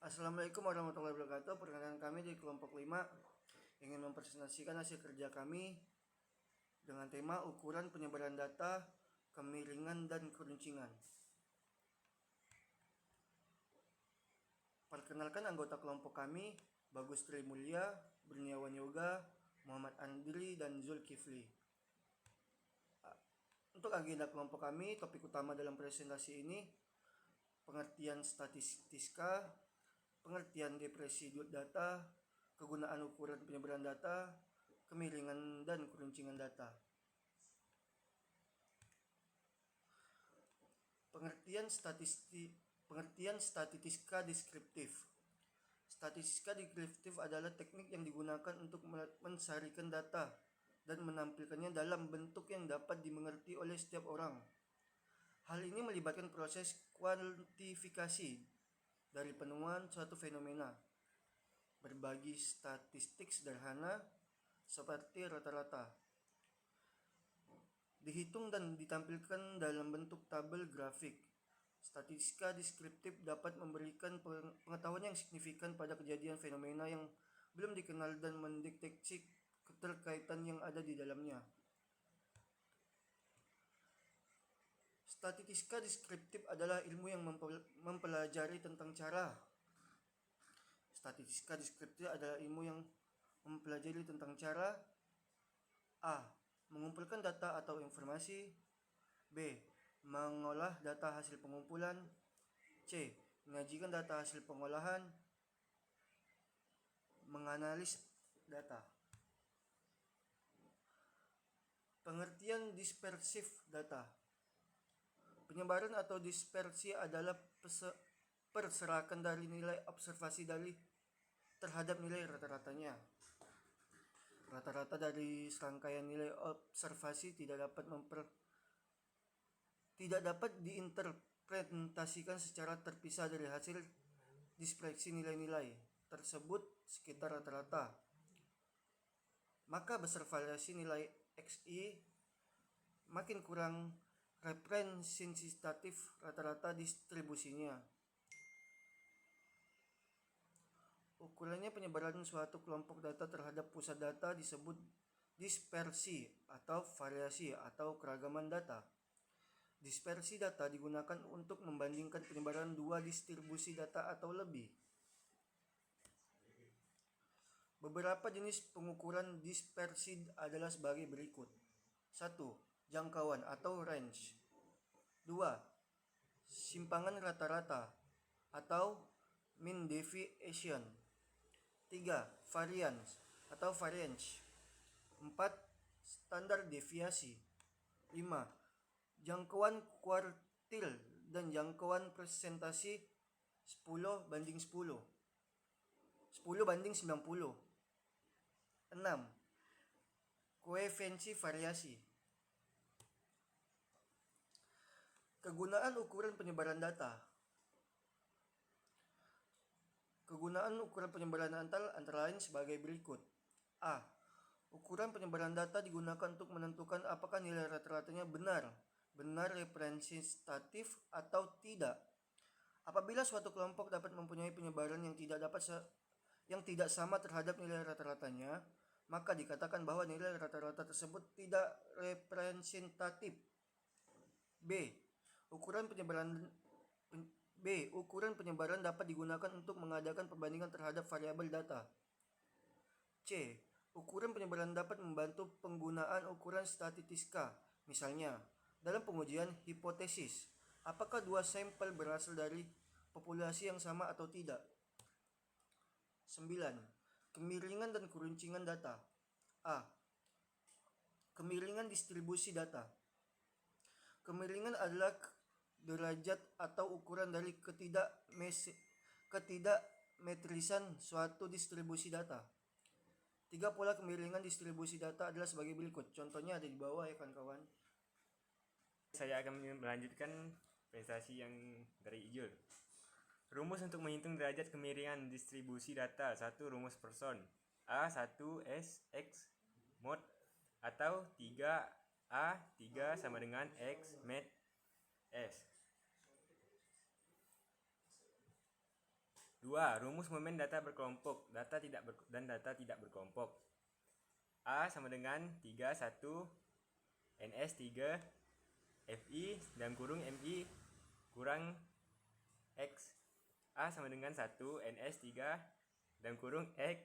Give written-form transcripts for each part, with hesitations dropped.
Assalamualaikum warahmatullahi wabarakatuh. Perkenalkan kami di kelompok 5 ingin mempresentasikan hasil kerja kami dengan tema ukuran penyebaran data, kemiringan dan keruncingan. Perkenalkan anggota kelompok kami, Bagus Tri Mulya, Berniawan Yoga, Muhammad Andri dan Zulkifli. Untuk agenda kelompok kami, topik utama dalam presentasi ini pengertian statistika, pengertian depresi data, kegunaan ukuran penyebaran data, kemiringan dan keruncingan data. Pengertian statistika deskriptif. Statistika deskriptif adalah teknik yang digunakan untuk mensarikan data dan menampilkannya dalam bentuk yang dapat dimengerti oleh setiap orang. Hal ini melibatkan proses kuantifikasi dari penemuan suatu fenomena, berbagi statistik sederhana seperti rata-rata, dihitung dan ditampilkan dalam bentuk tabel grafik. Statistika deskriptif dapat memberikan pengetahuan yang signifikan pada kejadian fenomena yang belum dikenal dan mendeteksi keterkaitan yang ada di dalamnya. Statistika deskriptif adalah ilmu yang mempelajari tentang cara A. mengumpulkan data atau informasi, B. mengolah data hasil pengumpulan, C. menyajikan data hasil pengolahan, menganalisis data. Pengertian dispersif data. Penyebaran atau dispersi adalah perserakan dari nilai observasi terhadap nilai rata-ratanya. Rata-rata dari serangkaian nilai observasi tidak dapat diinterpretasikan secara terpisah dari hasil dispersi nilai-nilai tersebut sekitar rata-rata. Maka besar variasi nilai XI, makin kurang representatif rata-rata distribusinya. Ukurannya penyebaran suatu kelompok data terhadap pusat data disebut dispersi atau variasi atau keragaman data. Dispersi data digunakan untuk membandingkan penyebaran dua distribusi data atau lebih. Beberapa jenis pengukuran dispersi adalah sebagai berikut. 1. Jangkauan atau range. 2. Simpangan rata-rata atau mean deviation. 3. Variance atau variance. 4. Standar deviasi. 5. Jangkauan kuartil dan jangkauan presentasi 10/10, 10/90. 6. Koefisiensi variasi. Kegunaan ukuran penyebaran data. Kegunaan ukuran penyebaran data antara lain sebagai berikut. A. Ukuran penyebaran data digunakan untuk menentukan apakah nilai rata-ratanya benar representatif atau tidak. Apabila suatu kelompok dapat mempunyai penyebaran yang tidak sama terhadap nilai rata-ratanya, maka dikatakan bahwa nilai rata-rata tersebut tidak representatif. B. Ukuran penyebaran dapat digunakan untuk mengadakan perbandingan terhadap variabel data. C. Ukuran penyebaran dapat membantu penggunaan ukuran statistika. Misalnya, dalam pengujian hipotesis, apakah dua sampel berasal dari populasi yang sama atau tidak. 9. Kemiringan dan keruncingan data. A. Kemiringan distribusi data. Kemiringan adalah derajat atau ukuran dari ketidakmetrisan suatu distribusi data. 3 pola kemiringan distribusi data adalah sebagai berikut. Contohnya ada di bawah ya kawan-kawan. Saya akan melanjutkan presentasi yang dari Ijul. Rumus untuk menghitung derajat kemiringan distribusi data. 1. Rumus Person. A1S X mod atau 3A3 sama dengan X met S. 2. Rumus momen data berkelompok data tidak berkelompok. A sama dengan 3 1 NS 3 FI dalam kurung MI kurang X. A sama dengan 1 NS 3 dalam kurung X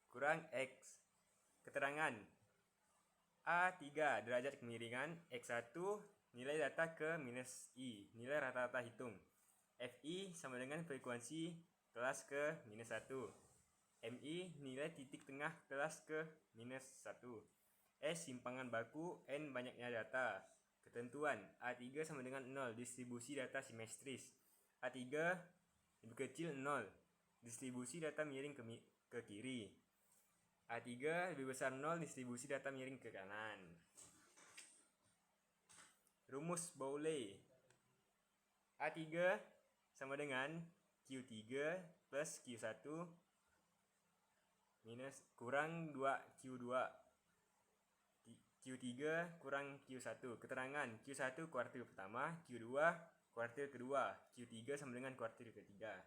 kurang X. Keterangan A3 derajat kemiringan, X1 nilai data ke minus I, nilai rata-rata hitung. FI sama dengan frekuensi kelas ke minus 1. MI nilai titik tengah kelas ke minus 1. S simpangan baku, N banyaknya data. Ketentuan A3 sama dengan 0, distribusi data simetris. A3 lebih kecil 0, distribusi data miring ke kiri. A3 lebih besar 0, distribusi data miring ke kanan. Rumus Bowley. A3 sama dengan Q3 plus Q1 minus kurang 2Q2. Q3 kurang Q1. Keterangan Q1 kuartil pertama, Q2 kuartil kedua, Q3 sama dengan kuartil ketiga.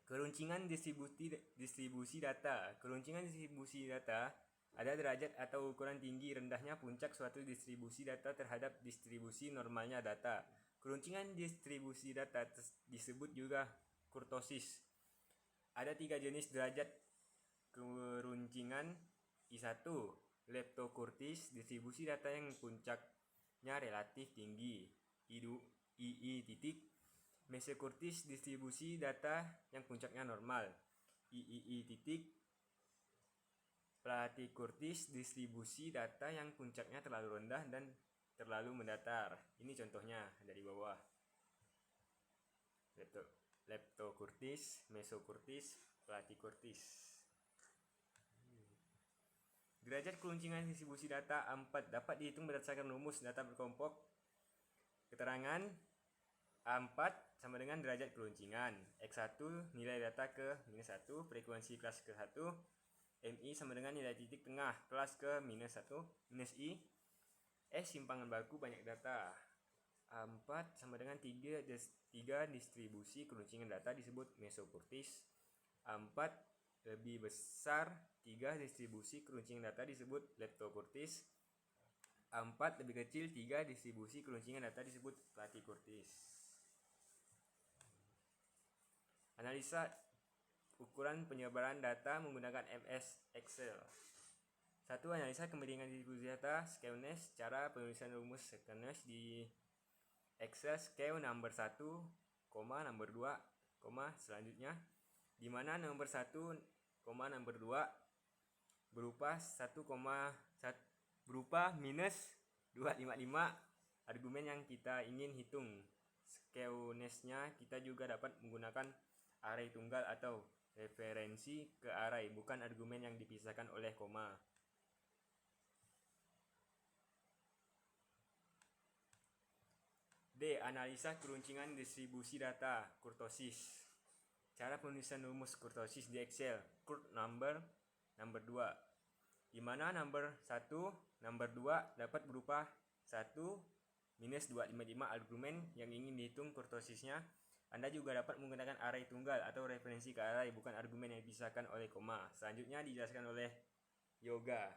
Keruncingan distribusi data. Keruncingan distribusi data adalah derajat atau ukuran tinggi rendahnya puncak suatu distribusi data terhadap distribusi normalnya data. Keruncingan distribusi data disebut juga kurtosis. Ada 3 jenis derajat keruncingan. I1, leptokurtis, distribusi data yang puncaknya relatif tinggi. II titik, mesokurtis, distribusi data yang puncaknya normal. III titik, platykurtis, distribusi data yang puncaknya terlalu rendah dan terlalu mendatar. Ini contohnya dari bawah. Leptokurtis, mesokurtis, platykurtis. Derajat keruncingan distribusi data A4 dapat dihitung berdasarkan rumus data berkelompok. Keterangan A4 sama dengan derajat keruncingan. X1 nilai data ke minus 1, frekuensi kelas ke 1. MI sama dengan nilai titik tengah kelas ke minus 1 minus I. S simpangan baku banyak data. A4 sama dengan 3 distribusi keruncingan data disebut mesokurtis. A4 lebih besar 3 distribusi keruncingan data disebut leptokurtis. A4 lebih kecil 3 distribusi keruncingan data disebut platykurtis. Analisa ukuran penyebaran data menggunakan MS Excel. 1. Analisa kemiringan distribusi data skewness. Cara penulisan rumus skewness di Excel. Skew number 1, number 2, selanjutnya di mana nomor 1, nomor 2 berupa berupa minus 255 argumen yang kita ingin hitung. Skewness-nya kita juga dapat menggunakan array tunggal atau referensi ke array, bukan argumen yang dipisahkan oleh koma. D. Analisa keruncingan distribusi data kurtosis. Cara penulisan rumus kurtosis di Excel. Kurt number 2, di mana number 1, number 2 dapat berupa 1 minus 255 argumen yang ingin dihitung kurtosisnya. Anda juga dapat menggunakan array tunggal atau referensi ke array, bukan argumen yang dipisahkan oleh koma. Selanjutnya dijelaskan oleh Yoga.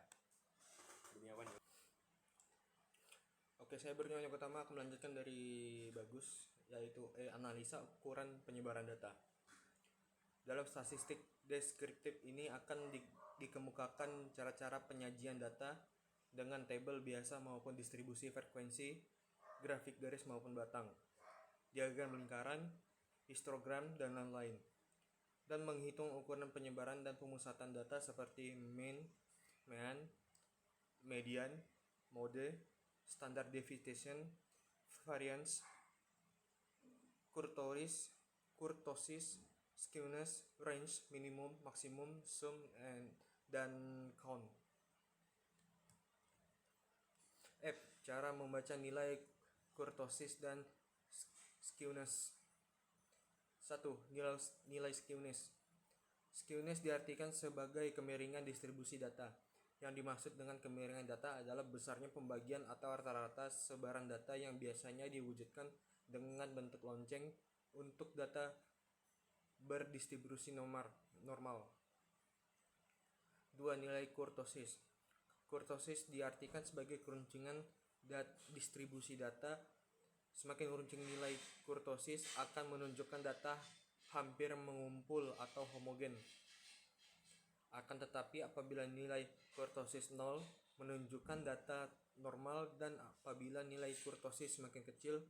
Oke, saya bernyanyi yang pertama akan melanjutkan dari Bagus, yaitu analisa ukuran penyebaran data. Dalam statistik deskriptif ini akan dikemukakan cara-cara penyajian data dengan tabel biasa maupun distribusi frekuensi, grafik garis maupun batang, diagram lingkaran, histogram, dan lain-lain, dan menghitung ukuran penyebaran dan pemusatan data seperti mean, median, mode, standard deviation, variance, kurtosis, skewness, range, minimum, maksimum, sum, dan count. F. Cara membaca nilai kurtosis dan skewness. 1. Nilai skewness. Skewness diartikan sebagai kemiringan distribusi data. Yang dimaksud dengan kemiringan data adalah besarnya pembagian atau rata-rata sebaran data yang biasanya diwujudkan dengan bentuk lonceng untuk data berdistribusi normal. 2. Nilai kurtosis. Kurtosis diartikan sebagai keruncingan distribusi data. Semakin runcing nilai kurtosis akan menunjukkan data hampir mengumpul atau homogen. Akan tetapi apabila nilai kurtosis 0 menunjukkan data normal, dan apabila nilai kurtosis semakin kecil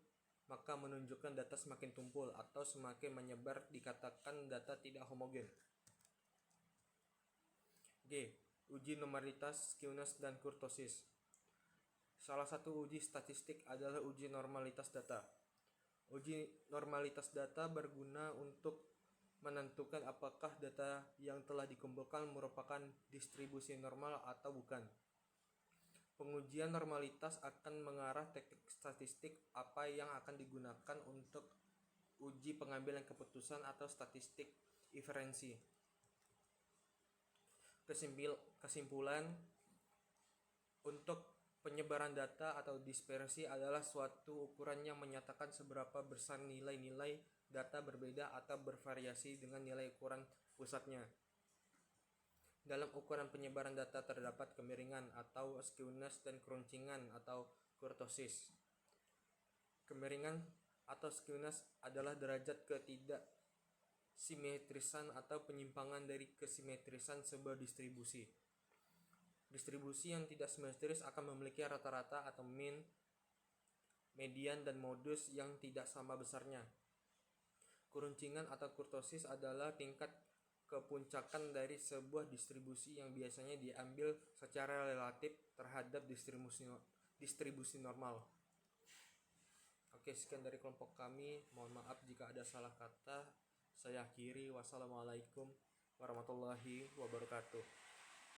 maka menunjukkan data semakin tumpul atau semakin menyebar, dikatakan data tidak homogen. G. Uji normalitas, skewness, dan kurtosis. Salah satu uji statistik adalah uji normalitas data. Uji normalitas data berguna untuk menentukan apakah data yang telah dikumpulkan merupakan distribusi normal atau bukan. Pengujian normalitas akan mengarah teknik statistik apa yang akan digunakan untuk uji pengambilan keputusan atau statistik inferensi. Kesimpulan, untuk penyebaran data atau dispersi adalah suatu ukuran yang menyatakan seberapa besar nilai-nilai data berbeda atau bervariasi dengan nilai ukuran pusatnya. Dalam ukuran penyebaran data terdapat kemiringan atau skewness dan keruncingan atau kurtosis. Kemiringan atau skewness adalah derajat ketidaksimetrisan atau penyimpangan dari kesimetrisan sebuah distribusi. Distribusi yang tidak simetris akan memiliki rata-rata atau mean, median, dan modus yang tidak sama besarnya. Keruncingan atau kurtosis adalah tingkat kepuncakan dari sebuah distribusi yang biasanya diambil secara relatif terhadap distribusi normal. Oke, sekian dari kelompok kami. Mohon maaf jika ada salah kata. Saya akhiri. Wassalamualaikum warahmatullahi wabarakatuh.